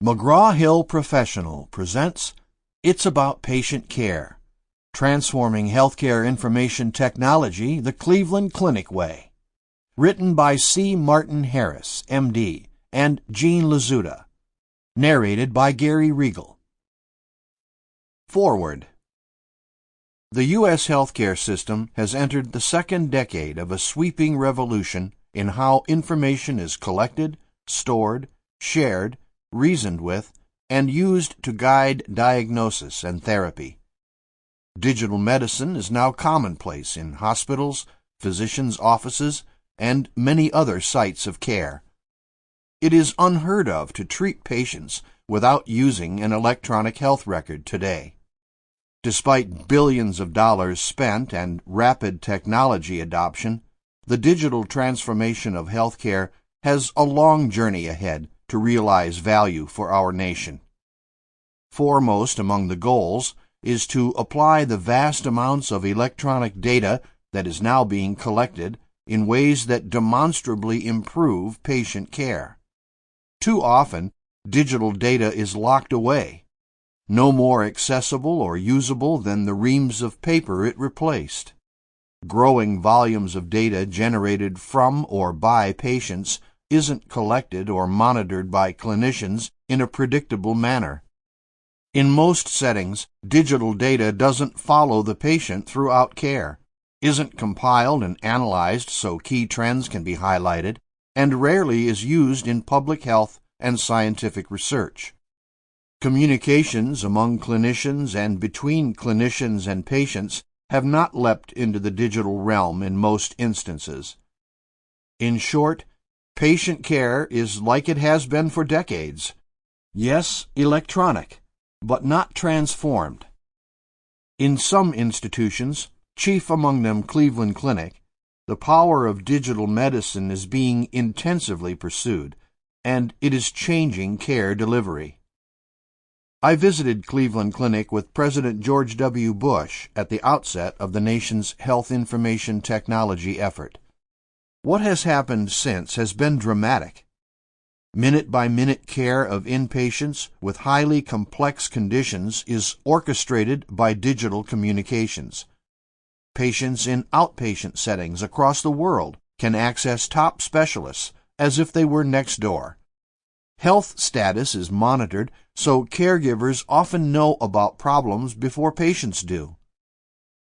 McGraw-Hill Professional presents It's About Patient Care, Transforming Healthcare Information Technology the Cleveland Clinic Way. Written by C. Martin Harris, M.D., and Jean Lazuda. Narrated by Gary Regal. Forward. The U.S. healthcare system has entered the second decade of a sweeping revolution in how information is collected, stored, shared, reasoned with, and used to guide diagnosis and therapy. Digital medicine is now commonplace in hospitals, physicians' offices, and many other sites of care. It is unheard of to treat patients without using an electronic health record today. Despite billions of dollars spent and rapid technology adoption, the digital transformation of healthcare has a long journey ahead to realize value for our nation. Foremost among the goals is to apply the vast amounts of electronic data that is now being collected in ways that demonstrably improve patient care. Too often, digital data is locked away, no more accessible or usable than the reams of paper it replaced. Growing volumes of data generated from or by patients isn't collected or monitored by clinicians in a predictable manner. In most settings, digital data doesn't follow the patient throughout care, isn't compiled and analyzed so key trends can be highlighted, and rarely is used in public health and scientific research. Communications among clinicians and between clinicians and patients have not leapt into the digital realm in most instances. In short, patient care is like it has been for decades. Yes, electronic, but not transformed. In some institutions, chief among them Cleveland Clinic, the power of digital medicine is being intensively pursued, and it is changing care delivery. I visited Cleveland Clinic with President George W. Bush at the outset of the nation's health information technology effort. What has happened since has been dramatic. Minute-by-minute care of inpatients with highly complex conditions is orchestrated by digital communications. Patients in outpatient settings across the world can access top specialists as if they were next door. Health status is monitored so caregivers often know about problems before patients do.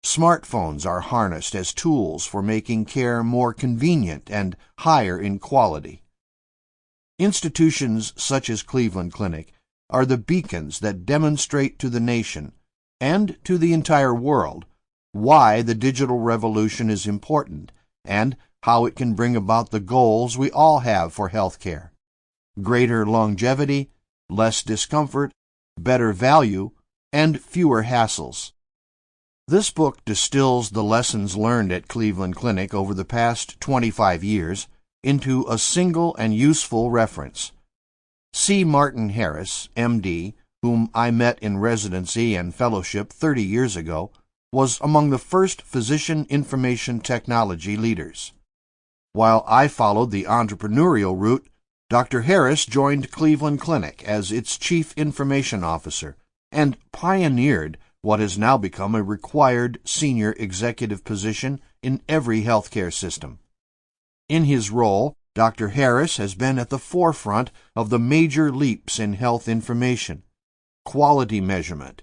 Smartphones are harnessed as tools for making care more convenient and higher in quality. Institutions such as Cleveland Clinic are the beacons that demonstrate to the nation and to the entire world why the digital revolution is important and how it can bring about the goals we all have for healthcare: greater longevity, less discomfort, better value, and fewer hassles. This book distills the lessons learned at Cleveland Clinic over the past 25 years into a single and useful reference. C. Martin Harris, M.D., whom I met in residency and fellowship 30 years ago, was among the first physician information technology leaders. While I followed the entrepreneurial route, Dr. Harris joined Cleveland Clinic as its Chief Information Officer and pioneered what has now become a required senior executive position in every healthcare system. In his role, Dr. Harris has been at the forefront of the major leaps in health information: quality measurement,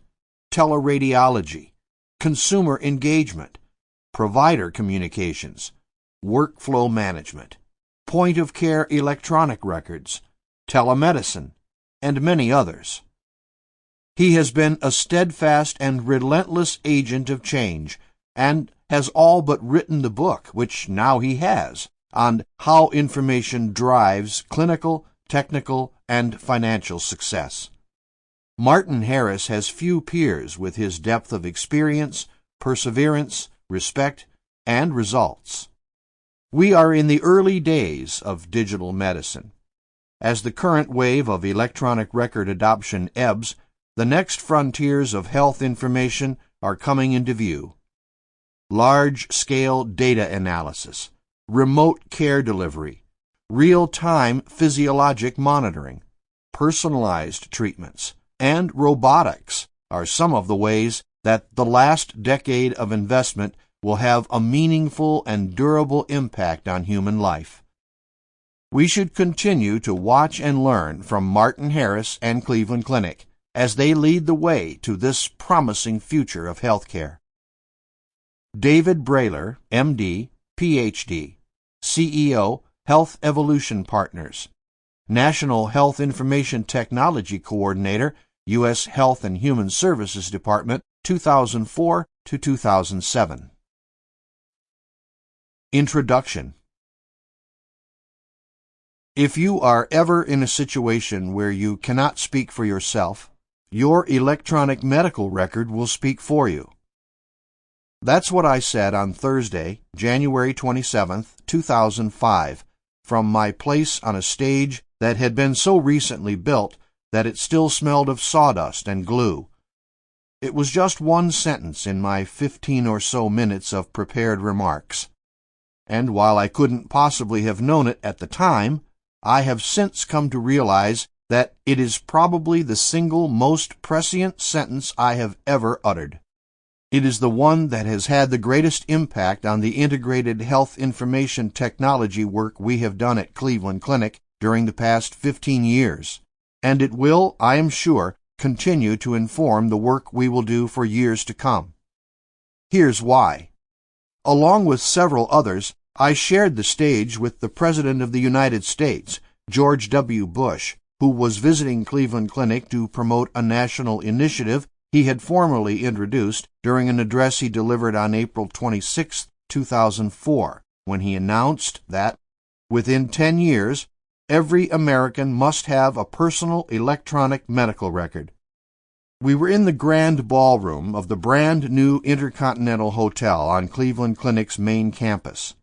teleradiology, consumer engagement, provider communications, workflow management, point-of-care electronic records, telemedicine, and many others. He has been a steadfast and relentless agent of change, and has all but written the book, which now he has, on how information drives clinical, technical, and financial success. Martin Harris has few peers with his depth of experience, perseverance, respect, and results. We are in the early days of digital medicine. As the current wave of electronic record adoption ebbs, the next frontiers of health information are coming into view. Large-scale data analysis, remote care delivery, real-time physiologic monitoring, personalized treatments, and robotics are some of the ways that the last decade of investment will have a meaningful and durable impact on human life. We should continue to watch and learn from Martin Harris and Cleveland Clinic as they lead the way to this promising future of healthcare. David Brailer, MD, PhD, CEO, Health Evolution Partners, National Health Information Technology Coordinator, U.S. Health and Human Services Department, 2004 to 2007. Introduction. If you are ever in a situation where you cannot speak for yourself, your electronic medical record will speak for you. That's what I said on Thursday, January 27, 2005, from my place on a stage that had been so recently built that it still smelled of sawdust and glue. It was just one sentence in my 15 or so minutes of prepared remarks. And while I couldn't possibly have known it at the time, I have since come to realize that it is probably the single most prescient sentence I have ever uttered. It is the one that has had the greatest impact on the integrated health information technology work we have done at Cleveland Clinic during the past 15 years, and it will, I am sure, continue to inform the work we will do for years to come. Here's why. Along with several others, I shared the stage with the President of the United States, George W. Bush, who was visiting Cleveland Clinic to promote a national initiative he had formally introduced during an address he delivered on April 26, 2004, when he announced that, within 10 years, every American must have a personal electronic medical record. We were in the grand ballroom of the brand new Intercontinental Hotel on Cleveland Clinic's main campus.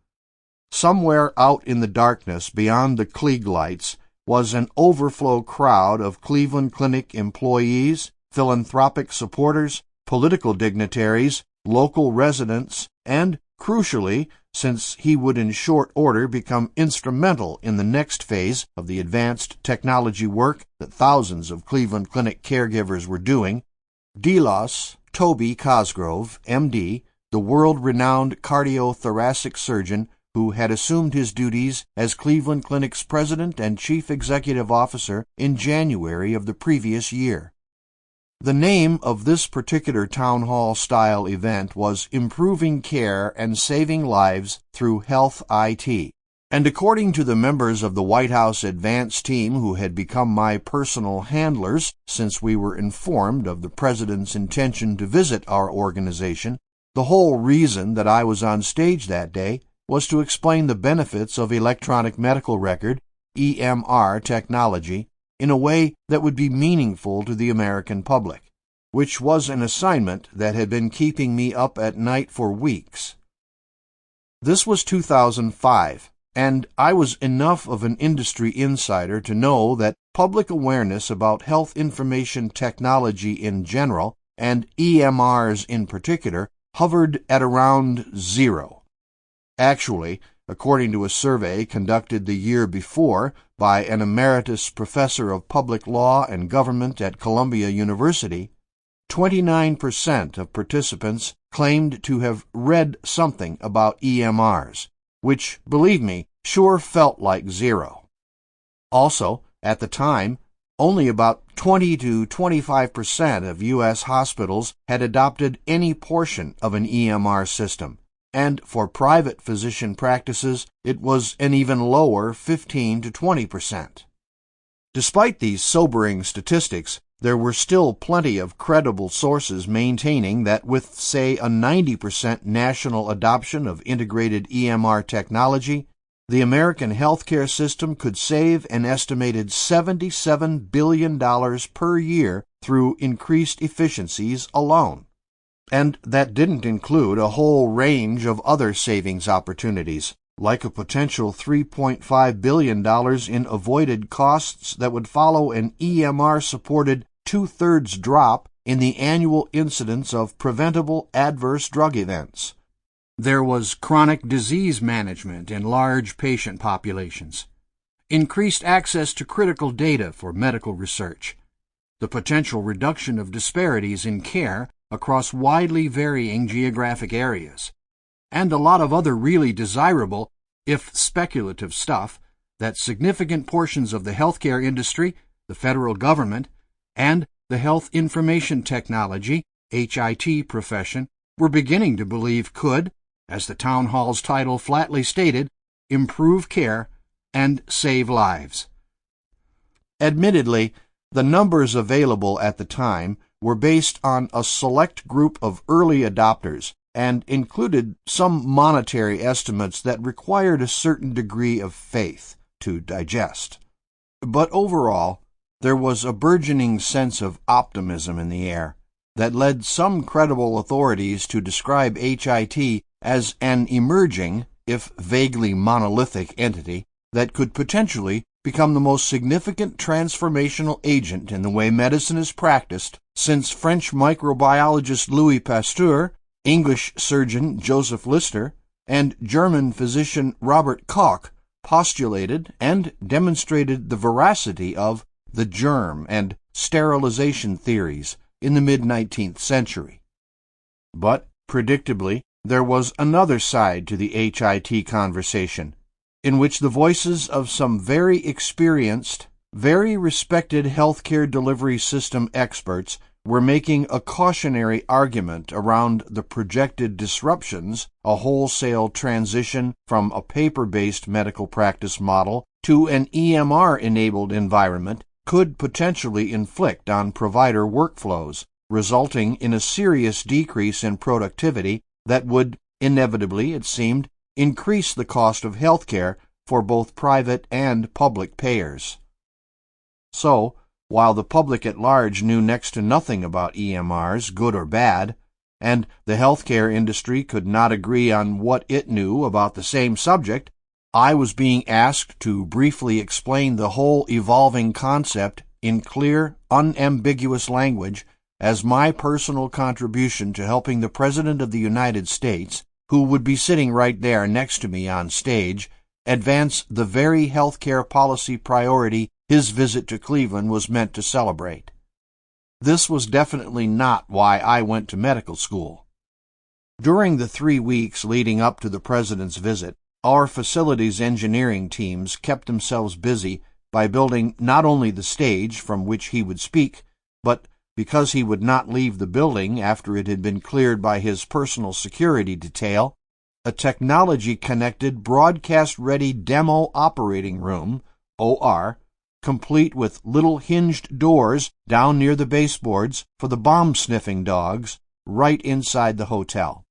Somewhere out in the darkness beyond the Klieg lights was an overflow crowd of Cleveland Clinic employees, philanthropic supporters, political dignitaries, local residents, and, crucially, since he would in short order become instrumental in the next phase of the advanced technology work that thousands of Cleveland Clinic caregivers were doing, Delos Toby Cosgrove, M.D., the world-renowned cardiothoracic surgeon who had assumed his duties as Cleveland Clinic's president and chief executive officer in January of the previous year. The name of this particular town hall-style event was Improving Care and Saving Lives Through Health IT, and according to the members of the White House advance team who had become my personal handlers since we were informed of the President's intention to visit our organization, the whole reason that I was on stage that day was to explain the benefits of electronic medical record, EMR technology, in a way that would be meaningful to the American public, which was an assignment that had been keeping me up at night for weeks. This was 2005, and I was enough of an industry insider to know that public awareness about health information technology in general, and EMRs in particular, hovered at around 0. Actually, according to a survey conducted the year before by an emeritus professor of public law and government at Columbia University, 29% of participants claimed to have read something about EMRs, which, believe me, sure felt like 0. Also, at the time, only about 20 to 25% of U.S. hospitals had adopted any portion of an EMR system, and for private physician practices, it was an even lower 15 to 20%. Despite these sobering statistics, there were still plenty of credible sources maintaining that with, say, a 90% national adoption of integrated EMR technology, the American healthcare system could save an estimated $77 billion per year through increased efficiencies alone. And that didn't include a whole range of other savings opportunities, like a potential $3.5 billion in avoided costs that would follow an EMR-supported 2/3 drop in the annual incidence of preventable adverse drug events. There was chronic disease management in large patient populations. increased access to critical data for medical research, the potential reduction of disparities in care across widely varying geographic areas, and a lot of other really desirable, if speculative stuff, that significant portions of the healthcare industry, the federal government, and the health information technology, HIT profession, were beginning to believe could, as the town hall's title flatly stated, improve care and save lives. Admittedly, the numbers available at the time were based on a select group of early adopters and included some monetary estimates that required a certain degree of faith to digest. But overall, there was a burgeoning sense of optimism in the air that led some credible authorities to describe HIT as an emerging, if vaguely monolithic, entity that could potentially become the most significant transformational agent in the way medicine is practiced since French microbiologist Louis Pasteur, English surgeon Joseph Lister, and German physician Robert Koch postulated and demonstrated the veracity of the germ and sterilization theories in the mid-19th century. But, predictably, there was another side to the HIT conversation, in which the voices of some very experienced, very respected healthcare delivery system experts were making a cautionary argument around the projected disruptions a wholesale transition from a paper-based medical practice model to an EMR-enabled environment could potentially inflict on provider workflows, resulting in a serious decrease in productivity that would, inevitably, it seemed, increase the cost of healthcare for both private and public payers. So, while the public at large knew next to nothing about EMRs, good or bad, and the healthcare industry could not agree on what it knew about the same subject, I was being asked to briefly explain the whole evolving concept in clear, unambiguous language as my personal contribution to helping the President of the United States, who would be sitting right there next to me on stage, advance the very healthcare policy priority his visit to Cleveland was meant to celebrate. This was definitely not why I went to medical school. During the 3 weeks leading up to the President's visit, our facilities engineering teams kept themselves busy by building not only the stage from which he would speak, but, because he would not leave the building after it had been cleared by his personal security detail, a technology-connected, broadcast-ready demo operating room, OR, complete with little hinged doors down near the baseboards for the bomb-sniffing dogs, right inside the hotel.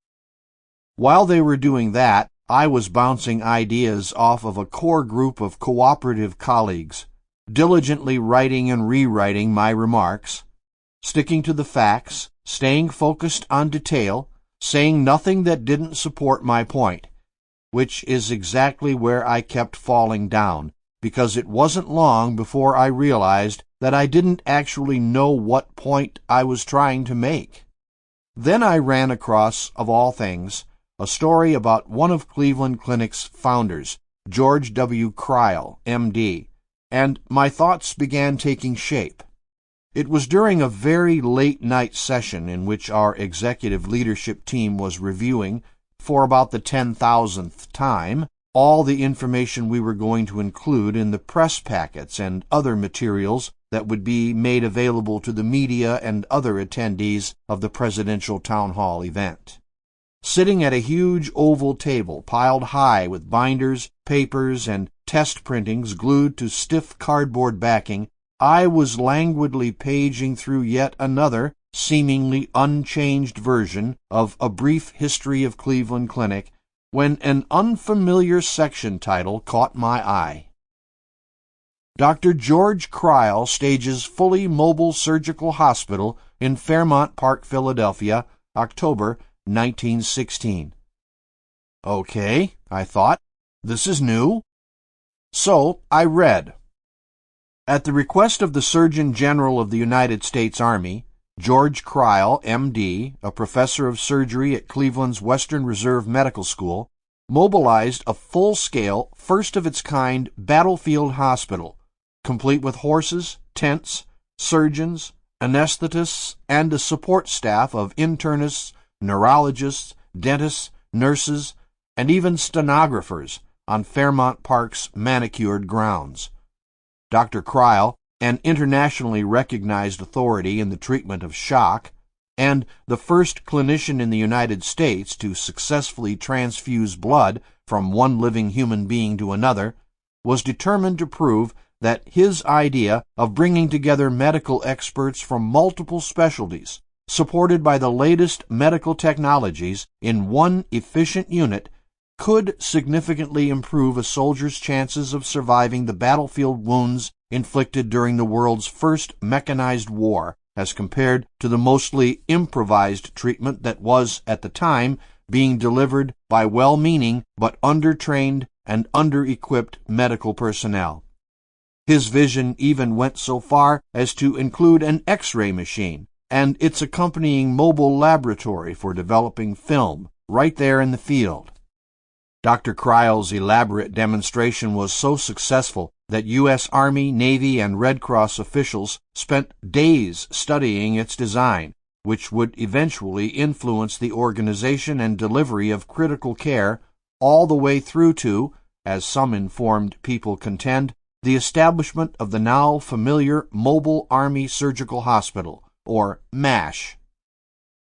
While they were doing that, I was bouncing ideas off of a core group of cooperative colleagues, diligently writing and rewriting my remarks, sticking to the facts, staying focused on detail, saying nothing that didn't support my point, which is exactly where I kept falling down, because it wasn't long before I realized that I didn't actually know what point I was trying to make. Then I ran across, of all things, a story about one of Cleveland Clinic's founders, George W. Kreil, M.D., and my thoughts began taking shape. It was during a very late-night session in which our executive leadership team was reviewing, for about the 10,000th time, all the information we were going to include in the press packets and other materials that would be made available to the media and other attendees of the presidential town hall event. Sitting at a huge oval table piled high with binders, papers, and test printings glued to stiff cardboard backing, I was languidly paging through yet another, seemingly unchanged version of A Brief History of Cleveland Clinic when an unfamiliar section title caught my eye. Dr. George Kreil stages fully mobile surgical hospital in Fairmount Park, Philadelphia, October 1916. Okay, I thought, this is new. So I read. At the request of the Surgeon General of the United States Army, George Kreil, M.D., a professor of surgery at Cleveland's Western Reserve Medical School, mobilized a full-scale, first-of-its-kind battlefield hospital, complete with horses, tents, surgeons, anesthetists, and a support staff of internists, neurologists, dentists, nurses, and even stenographers on Fairmount Park's manicured grounds. Dr. Kreil, an internationally recognized authority in the treatment of shock, and the first clinician in the United States to successfully transfuse blood from one living human being to another, was determined to prove that his idea of bringing together medical experts from multiple specialties, supported by the latest medical technologies in one efficient unit, could significantly improve a soldier's chances of surviving the battlefield wounds inflicted during the world's first mechanized war, as compared to the mostly improvised treatment that was, at the time, being delivered by well-meaning but under-trained and under-equipped medical personnel. His vision even went so far as to include an X-ray machine and its accompanying mobile laboratory for developing film right there in the field. Dr. Kreil's elaborate demonstration was so successful that U.S. Army, Navy, and Red Cross officials spent days studying its design, which would eventually influence the organization and delivery of critical care all the way through to, as some informed people contend, the establishment of the now familiar Mobile Army Surgical Hospital, or MASH.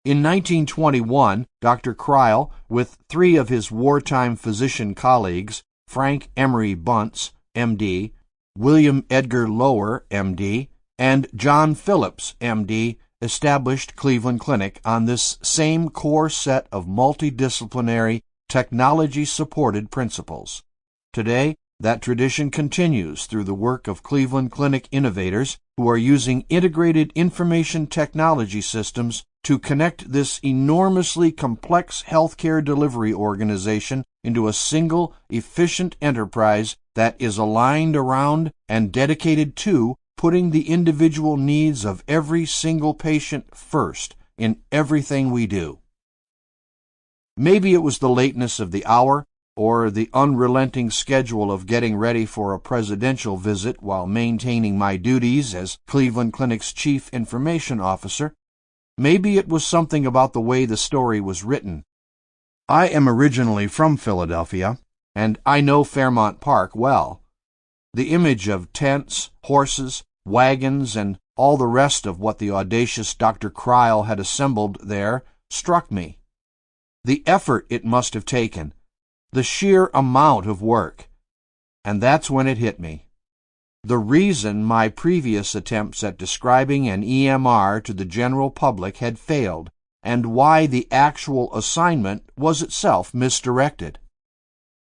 In 1921, Dr. Kreil, with three of his wartime physician colleagues, Frank Emery Bunce, M.D., William Edgar Lower, M.D., and John Phillips, M.D., established Cleveland Clinic on this same core set of multidisciplinary, technology-supported principles. Today, that tradition continues through the work of Cleveland Clinic innovators who are using integrated information technology systems to connect this enormously complex healthcare delivery organization into a single, efficient enterprise that is aligned around and dedicated to putting the individual needs of every single patient first in everything we do. Maybe it was the lateness of the hour, or the unrelenting schedule of getting ready for a presidential visit while maintaining my duties as Cleveland Clinic's Chief Information Officer. Maybe it was something about the way the story was written. I am originally from Philadelphia, and I know Fairmount Park well. The image of tents, horses, wagons, and all the rest of what the audacious Dr. Kreil had assembled there struck me. The effort it must have taken, the sheer amount of work. And that's when it hit me. The reason my previous attempts at describing an EMR to the general public had failed, and why the actual assignment was itself misdirected.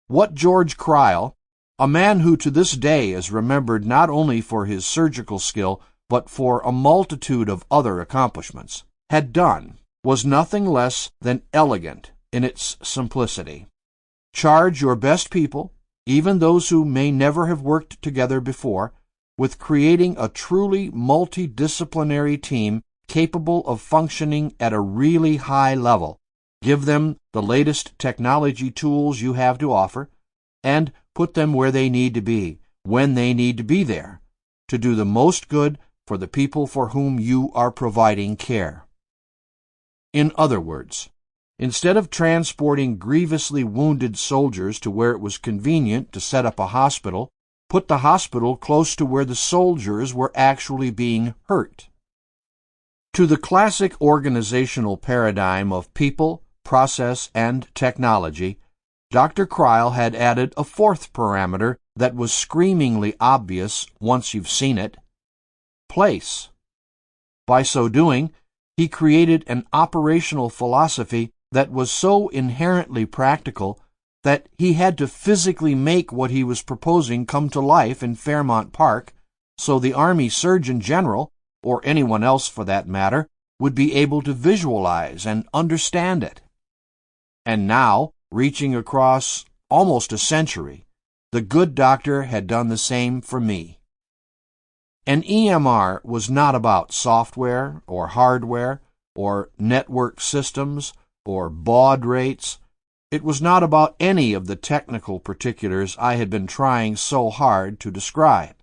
What George Kreil, a man who to this day is remembered not only for his surgical skill, but for a multitude of other accomplishments, had done was nothing less than elegant in its simplicity. Charge your best people, even those who may never have worked together before, with creating a truly multidisciplinary team capable of functioning at a really high level. Give them the latest technology tools you have to offer, and put them where they need to be, when they need to be there, to do the most good for the people for whom you are providing care. In other words, instead of transporting grievously wounded soldiers to where it was convenient to set up a hospital, put the hospital close to where the soldiers were actually being hurt. To the classic organizational paradigm of people, process, and technology, Dr. Kreil had added a fourth parameter that was screamingly obvious once you've seen it: place. By so doing, he created an operational philosophy that was so inherently practical that he had to physically make what he was proposing come to life in Fairmount Park, so the Army Surgeon General, or anyone else for that matter, would be able to visualize and understand it. And now, reaching across almost a century, the good doctor had done the same for me. An EMR was not about software or hardware or network systems or baud rates. It was not about any of the technical particulars I had been trying so hard to describe.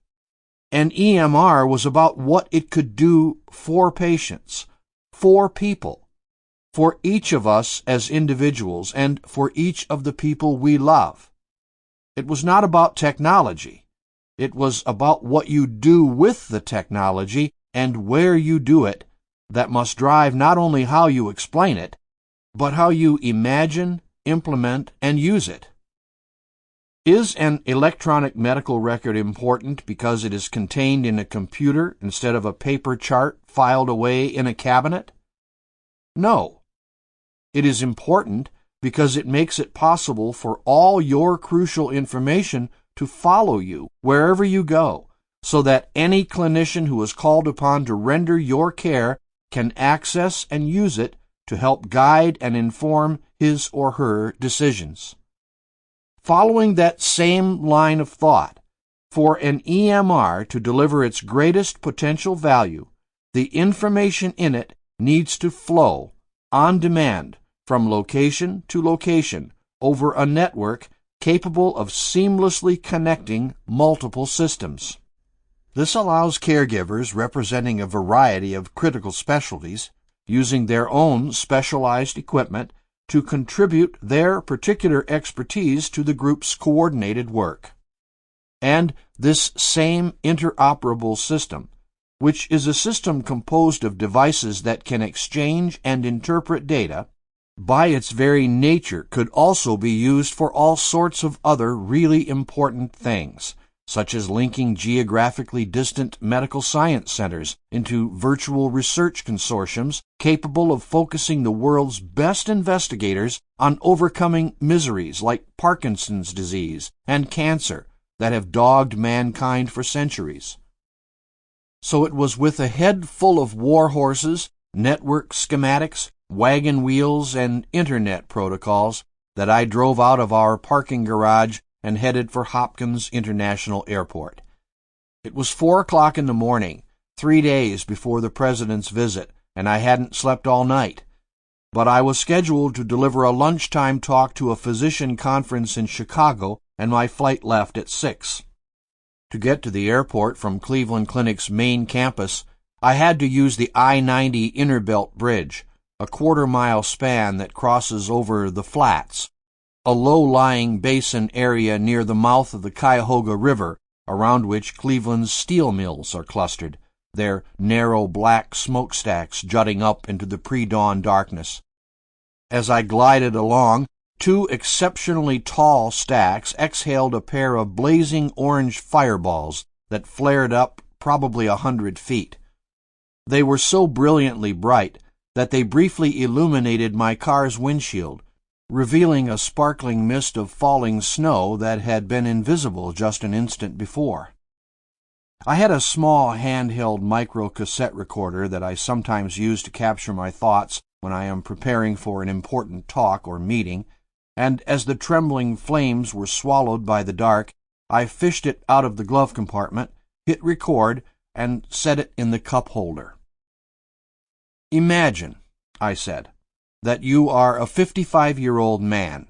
An EMR was about what it could do for patients, for people, for each of us as individuals, and for each of the people we love. It was not about technology. It was about what you do with the technology and where you do it that must drive not only how you explain it, but how you imagine, implement, and use it. Is an electronic medical record important because it is contained in a computer instead of a paper chart filed away in a cabinet? No. It is important because it makes it possible for all your crucial information to follow you wherever you go, so that any clinician who is called upon to render your care can access and use it to help guide and inform his or her decisions. Following that same line of thought, for an EMR to deliver its greatest potential value, the information in it needs to flow on demand from location to location over a network capable of seamlessly connecting multiple systems. This allows caregivers representing a variety of critical specialties, using their own specialized equipment, to contribute their particular expertise to the group's coordinated work. And this same interoperable system, which is a system composed of devices that can exchange and interpret data, by its very nature could also be used for all sorts of other really important things, such as linking geographically distant medical science centers into virtual research consortiums capable of focusing the world's best investigators on overcoming miseries like Parkinson's disease and cancer that have dogged mankind for centuries. So it was with a head full of war horses, network schematics, wagon wheels, and internet protocols that I drove out of our parking garage and headed for Hopkins International Airport. It was 4 o'clock in the morning, 3 days before the President's visit, and I hadn't slept all night. But I was scheduled to deliver a lunchtime talk to a physician conference in Chicago, and my flight left at 6. To get to the airport from Cleveland Clinic's main campus, I had to use the I-90 Innerbelt Bridge, a quarter-mile span that crosses over the Flats, a low-lying basin area near the mouth of the Cuyahoga River, around which Cleveland's steel mills are clustered, their narrow black smokestacks jutting up into the pre-dawn darkness. As I glided along, 2 exceptionally tall stacks exhaled a pair of blazing orange fireballs that flared up probably 100 feet. They were so brilliantly bright that they briefly illuminated my car's windshield, revealing a sparkling mist of falling snow that had been invisible just an instant before. I had a small handheld micro-cassette recorder that I sometimes use to capture my thoughts when I am preparing for an important talk or meeting, and as the trembling flames were swallowed by the dark, I fished it out of the glove compartment, hit record, and set it in the cup holder. "Imagine," I said, "that you are a 55-year-old man.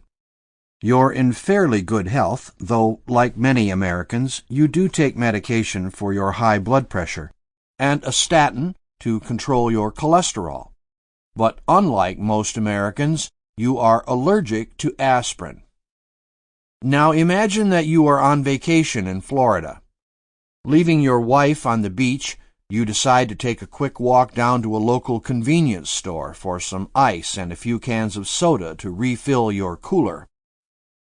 You're in fairly good health, though, like many Americans, you do take medication for your high blood pressure, and a statin to control your cholesterol. But unlike most Americans, you are allergic to aspirin. Now imagine that you are on vacation in Florida. Leaving your wife on the beach, you decide to take a quick walk down to a local convenience store for some ice and a few cans of soda to refill your cooler.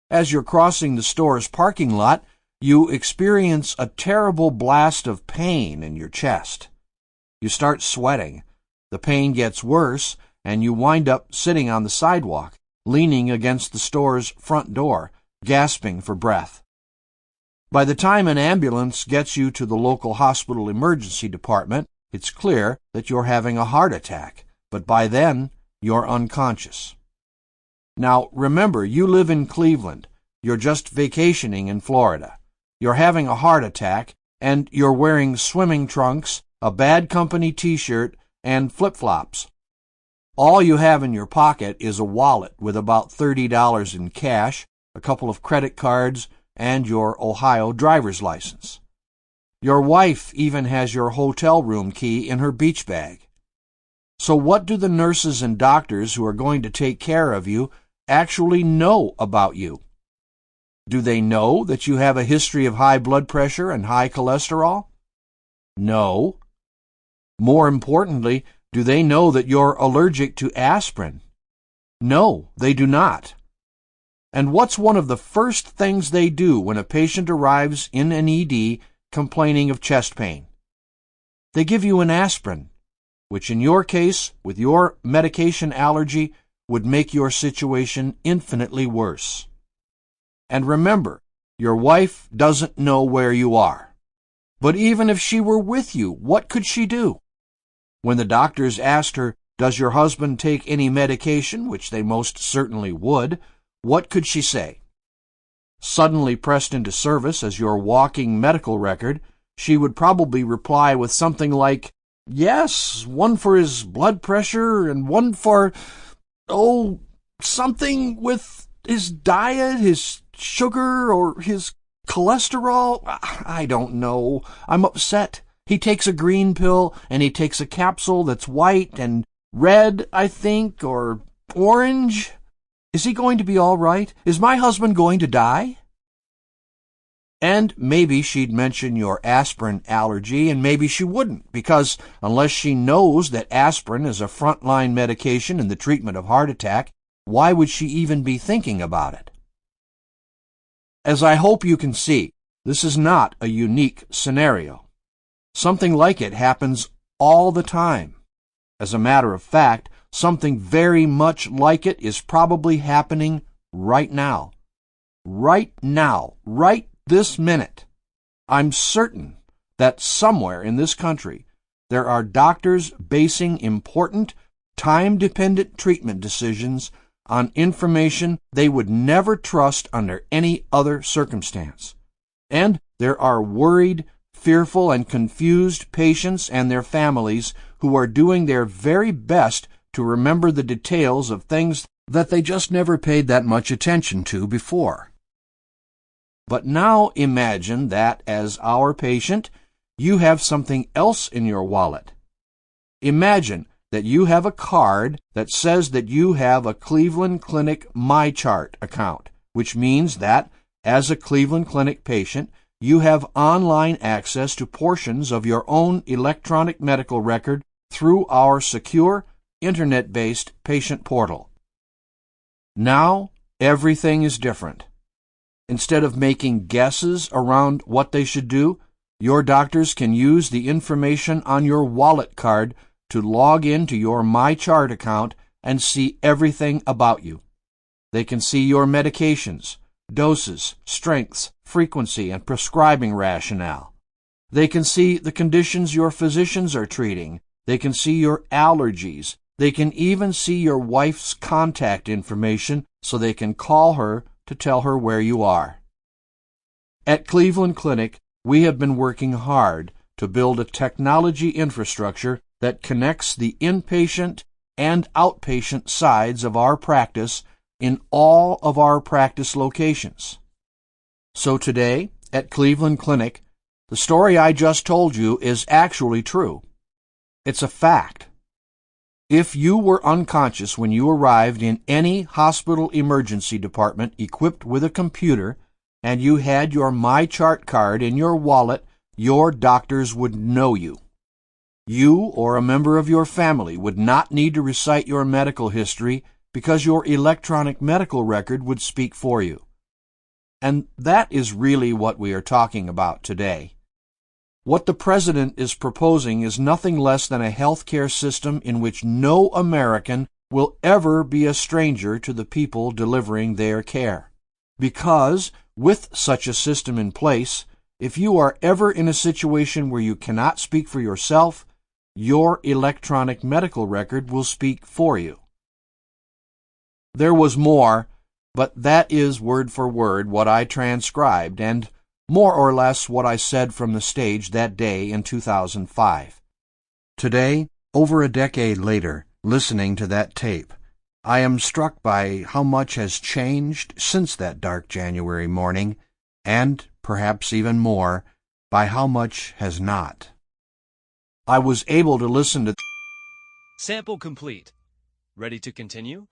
As you're crossing the store's parking lot, you experience a terrible blast of pain in your chest. You start sweating. The pain gets worse, and you wind up sitting on the sidewalk, leaning against the store's front door, gasping for breath. By the time an ambulance gets you to the local hospital emergency department, it's clear that you're having a heart attack, but by then, you're unconscious. Now, remember, you live in Cleveland. You're just vacationing in Florida. You're having a heart attack, and you're wearing swimming trunks, a bad company t-shirt, and flip-flops. All you have in your pocket is a wallet with about $30 in cash, a couple of credit cards, and your Ohio driver's license. Your wife even has your hotel room key in her beach bag. So what do the nurses and doctors who are going to take care of you actually know about you? Do they know that you have a history of high blood pressure and high cholesterol? No. More importantly, do they know that you're allergic to aspirin? No, they do not. And what's one of the first things they do when a patient arrives in an ED complaining of chest pain? They give you an aspirin, which in your case, with your medication allergy, would make your situation infinitely worse. And remember, your wife doesn't know where you are. But even if she were with you, what could she do? When the doctors asked her, "Does your husband take any medication?" which they most certainly would, what could she say? Suddenly pressed into service as your walking medical record, she would probably reply with something like, "Yes, one for his blood pressure and one for, something with his diet, his sugar, or his cholesterol. I don't know. I'm upset. He takes a green pill, and he takes a capsule that's white and red, I think, or orange. Is he going to be all right? Is my husband going to die?" And maybe she'd mention your aspirin allergy, and maybe she wouldn't, because unless she knows that aspirin is a frontline medication in the treatment of heart attack, why would she even be thinking about it? As I hope you can see, this is not a unique scenario. Something like it happens all the time. As a matter of fact, something very much like it is probably happening right now. Right now, right this minute. I'm certain that somewhere in this country there are doctors basing important, time-dependent treatment decisions on information they would never trust under any other circumstance. And there are worried, fearful, and confused patients and their families who are doing their very best to remember the details of things that they just never paid that much attention to before. But now imagine that as our patient, you have something else in your wallet. Imagine that you have a card that says that you have a Cleveland Clinic MyChart account, which means that, as a Cleveland Clinic patient, you have online access to portions of your own electronic medical record through our secure, internet-based patient portal. Now, everything is different. Instead of making guesses around what they should do, your doctors can use the information on your wallet card to log into your MyChart account and see everything about you. They can see your medications, doses, strengths, frequency, and prescribing rationale. They can see the conditions your physicians are treating. They can see your allergies. They can even see your wife's contact information so they can call her to tell her where you are. At Cleveland Clinic, we have been working hard to build a technology infrastructure that connects the inpatient and outpatient sides of our practice in all of our practice locations. So today, at Cleveland Clinic, the story I just told you is actually true. It's a fact. If you were unconscious when you arrived in any hospital emergency department equipped with a computer and you had your MyChart card in your wallet, your doctors would know you. You or a member of your family would not need to recite your medical history because your electronic medical record would speak for you. And that is really what we are talking about today. What the President is proposing is nothing less than a healthcare system in which no American will ever be a stranger to the people delivering their care. Because, with such a system in place, if you are ever in a situation where you cannot speak for yourself, your electronic medical record will speak for you. There was more, but that is word for word what I transcribed, and more or less what I said from the stage that day in 2005. Today, over a decade later, listening to that tape. I am struck by how much has changed since that dark January morning, and, perhaps even more, by how much has not. I was able to listen to... Sample complete. Ready to continue?